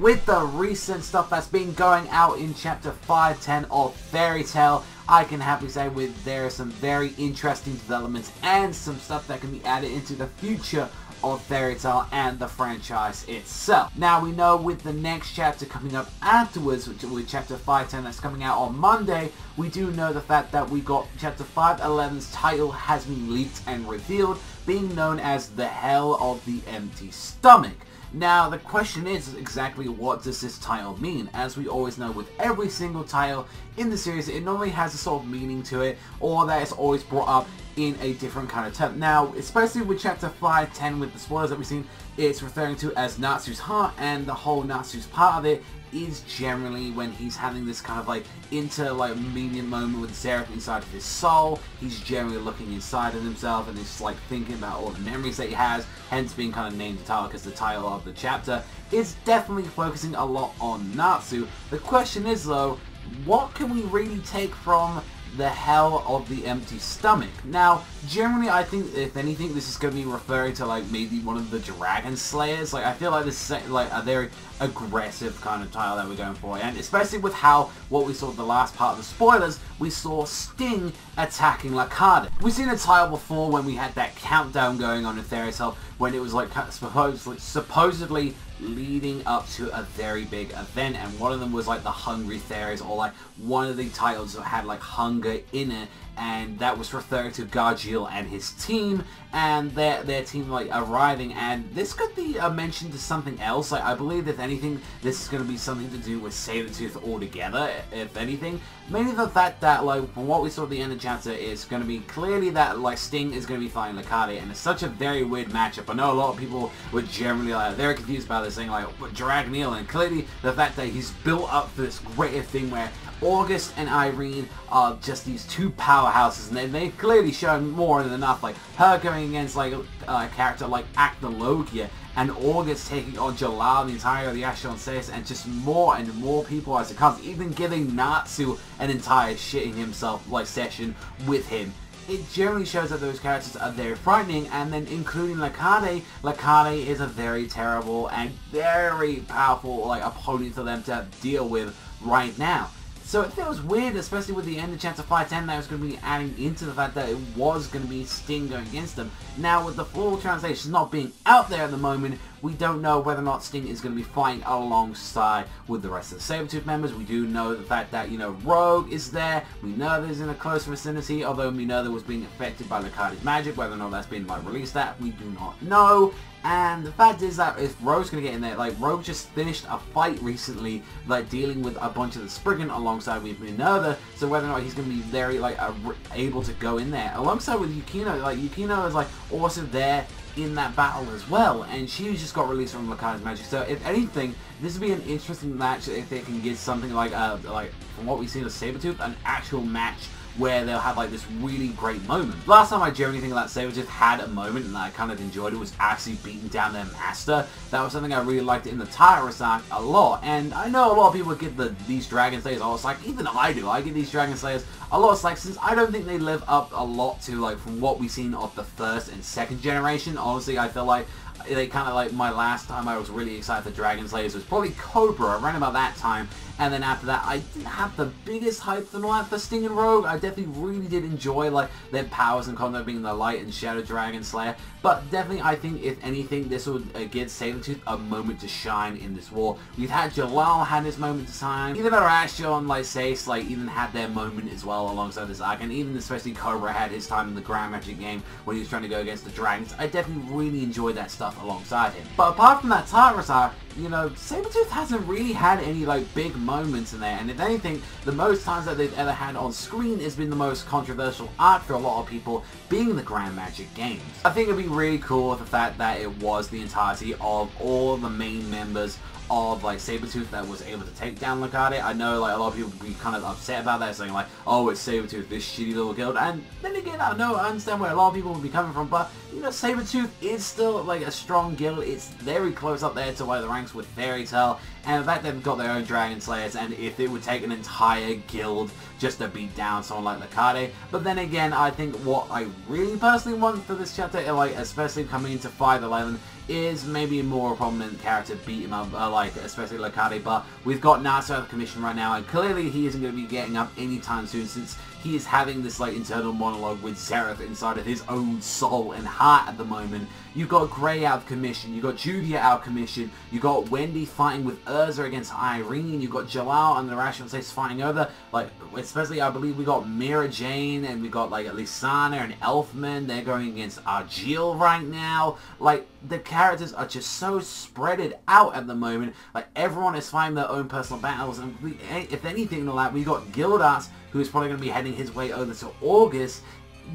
with the recent stuff that's been going out in Chapter 510 of Fairy Tail, I can happily say there are some very interesting developments and some stuff that can be added into the future of Fairy Tail and the franchise itself. Now we know with the next chapter coming up afterwards, with Chapter 510 that's coming out on Monday, we do know the fact that we got Chapter 511's title has been leaked and revealed, being known as the Hell of the Empty Stomach. Now the question is exactly what does this title mean? As we always know with every single title in the series, it normally has a sort of meaning to it, or that it's always brought up in a different kind of term. Now, especially with Chapter 510, with the spoilers that we've seen, it's referring to as Natsu's heart, and the whole Natsu's part of it is generally when he's having this kind of medium moment with Zeref inside of his soul. He's generally looking inside of himself and he's thinking about all the memories that he has, hence being kind of named the title, because the title of the chapter is definitely focusing a lot on Natsu. The question is though, what can we really take from the Hell of the Empty Stomach? Now, generally, I think, if anything, this is going to be referring to, maybe one of the Dragon Slayers. I feel like this is, a very aggressive kind of title that we're going for. And especially with what we saw the last part of the spoilers, we saw Sting attacking Larcade. We've seen a title before when we had that countdown going on in Fairy Tail, when it was, supposedly leading up to a very big event, and one of them was the Hungry Fairies, or one of the titles that had hunger in it, and that was referring to Dragneel and his team, and their team arriving, and this could be mentioned to something else. I believe if anything this is going to be something to do with Sabretooth altogether, if anything. Mainly the fact that from what we saw at the end of the chapter is going to be clearly that Sting is going to be fighting Larcade, and it's such a very weird matchup. I know a lot of people were generally very confused about this, saying Dragneel, and clearly the fact that he's built up for this greater thing where August and Irene are just these two powerhouses, and they've clearly shown more than enough, her going against a character like Acnologia, and August taking on Jalal, the entire of the Ashdon Says, and just more and more people as it comes, even giving Natsu an entire shitting himself session with him. It generally shows that those characters are very frightening, and then including Larcade. Larcade is a very terrible and very powerful opponent for them to deal with right now. So it feels weird, especially with the end of Chapter 510, that was going to be adding into the fact that it was going to be Sting going against them. Now, with the full translation not being out there at the moment, we don't know whether or not Sting is going to be fighting alongside with the rest of the Sabretooth members. We do know the fact that, Rogue is there. We know there's in a close vicinity, although we know that was being affected by Larcade's magic. Whether or not that's been released at, we do not know. And the fact is that if Rogue's going to get in there, Rogue just finished a fight recently, dealing with a bunch of the Spriggan alongside with Minerva, so whether or not he's going to be very, able to go in there. Alongside with Yukino, Yukino is, also there in that battle as well, and she just got released from Larcade's magic, so if anything, this would be an interesting match if they can get something from what we've seen of Sabretooth, an actual match where they'll have this really great moment. Last time I generally think that Sabretooth had a moment and I kind of enjoyed it was actually beating down their master. That was something I really liked in the Tyrus arc a lot, and I know a lot of people give these Dragon Slayers, even I do, I give these Dragon Slayers a lot of slack, since I don't think they live up a lot to from what we've seen of the first and second generation. Honestly, I feel like they kind of my last time I was really excited for Dragon Slayers was probably Cobra, around about that time, and then after that I didn't have the biggest hype for Sting and Rogue. I definitely really did enjoy their powers and combat, being the Light and Shadow Dragon Slayer, but definitely I think if anything this would give Sabretooth a moment to shine in this war. We've had Jalal had his moment to shine, even though Ashdon Sace even had their moment as well alongside this arc, and even especially Cobra had his time in the Grand Magic game when he was trying to go against the dragons. I definitely really enjoyed that stuff alongside him. But apart from that Tyrus arc, Sabretooth hasn't really had any big moments in there, and if anything, the most times that they've ever had on screen has been the most controversial arc for a lot of people, being the Grand Magic games. I think it'd be really cool with the fact that it was the entirety of all the main members of Sabretooth that was able to take down Larcade. I know a lot of people be kind of upset about that, saying oh, it's Sabretooth, this shitty little guild, and then again, I understand where a lot of people would be coming from, but Sabretooth is still a strong guild. It's very close up there to the rank ranks with Fairy Tail, and the fact they've got their own Dragon Slayers, and if it would take an entire guild just to beat down someone like Larcade. But then again, I think what I really personally want for this chapter, like especially coming into 511, is maybe a more prominent character beat him up, like especially Larcade. But we've got Nasu out of commission right now, and clearly he isn't going to be getting up anytime soon, since he is having this like internal monologue with Zeref inside of his own soul and heart at the moment. You've got Grey out of commission, you've got Julia out of commission, you've got Wendy fighting with Urza against Irene, you've got Jalal and the Rational States fighting over, like, especially I believe we got Mira Jane, and we got like Lisana and Elfman, they're going against Argyle right now. Like, the characters are just so spreaded out at the moment, like everyone is fighting their own personal battles, and if anything like we got Gildas, who is probably going to be heading his way over to August.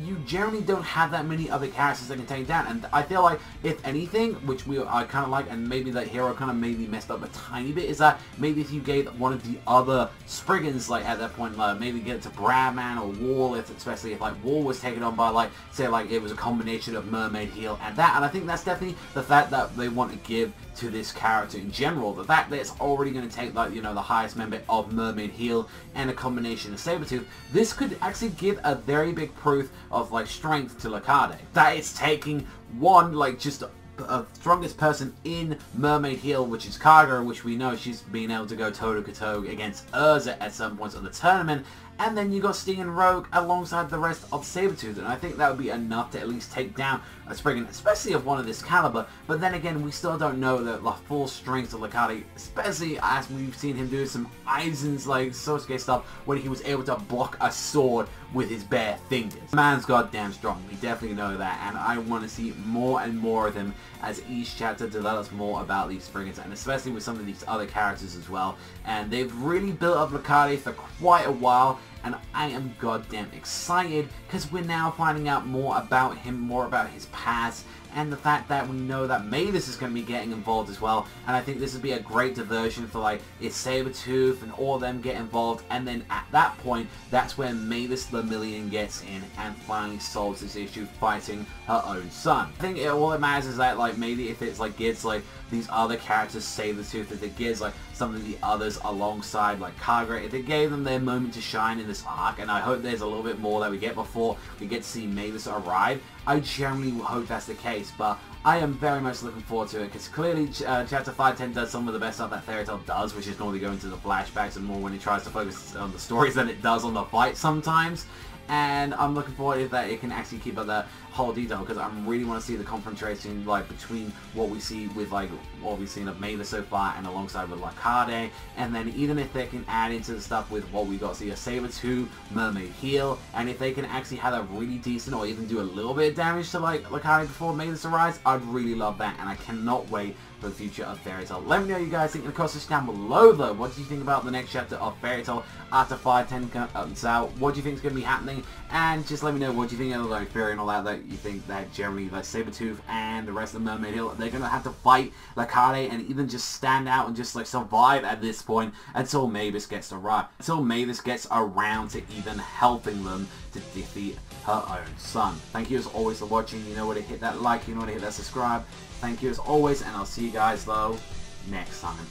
You generally don't have that many other characters that can take down, and I feel like if anything, which I kind of like, and maybe that hero kind of maybe messed up a tiny bit, is that maybe if you gave one of the other Spriggans like at that point, like maybe get it to Bradman or Wall, especially if like Wall was taken on by like say like it was a combination of Mermaid Heel and that, and I think that's definitely the fact that they want to give to this character in general, the fact that it's already going to take like, you know, the highest member of Mermaid Heel and a combination of Sabretooth. This could actually give a very big proof of like strength to Larcade. That it's taking one like just a strongest person in Mermaid Heel, which is Kaga, which we know she's been able to go toe-to-toe against Urza at some points of the tournament, and then you got Sting and Rogue alongside the rest of Sabretooth, and I think that would be enough to at least take down a Spriggan, especially of one of this caliber. But then again, we still don't know the full strength of Larcade, especially as we've seen him do some Aizen's like Sosuke stuff when he was able to block a sword with his bare fingers. The man's goddamn strong, we definitely know that, and I want to see more and more of him as each chapter develops more about these Spriggans, and especially with some of these other characters as well. And they've really built up Larcade for quite a while, and I am goddamn excited because we're now finding out more about him, more about his past, and the fact that we know that Mavis is going to be getting involved as well. And I think this would be a great diversion for like it's Sabretooth and all of them get involved, and then at that point that's when Mavis Lemillion gets in and finally solves this issue, fighting her own son. I think all that matters is that like maybe if it's like gives like these other characters Sabretooth, if it gives like some of the others alongside like Kaga, if it gave them their moment to shine in this arc, and I hope there's a little bit more that we get before we get to see Mavis arrive. I generally hope that's the case, but I am very much looking forward to it, because clearly Chapter 510 does some of the best stuff that Fairy Tail does, which is normally go into the flashbacks and more when it tries to focus on the stories than it does on the fight sometimes. And I'm looking forward to that it can actually keep up that whole detail, because I really want to see the confrontation like between what we see with like what we've seen of Mavis so far and alongside with Larcade, and then even if they can add into the stuff with what we got, see a Sabretooth, Mermaid Heel, and if they can actually have a really decent or even do a little bit of damage to like Larcade before Mavis arrives, I'd really love that, and I cannot wait for the future of Fairy Tail. Let me know what you guys think in the comments down below though. What do you think about the next chapter of Fairy Tail after 510 comes out? What do you think is going to be happening? And just let me know what do you think of like Fairy and all that you think that generally like Sabretooth and the rest of Mermaid Hill, they're going to have to fight Larcade and even just stand out and just like survive at this point until Mavis gets around to even helping them to defeat her own son. Thank you as always for watching. You know where to hit that like, you know where to hit that subscribe. Thank you as always, and I'll see you guys though next time.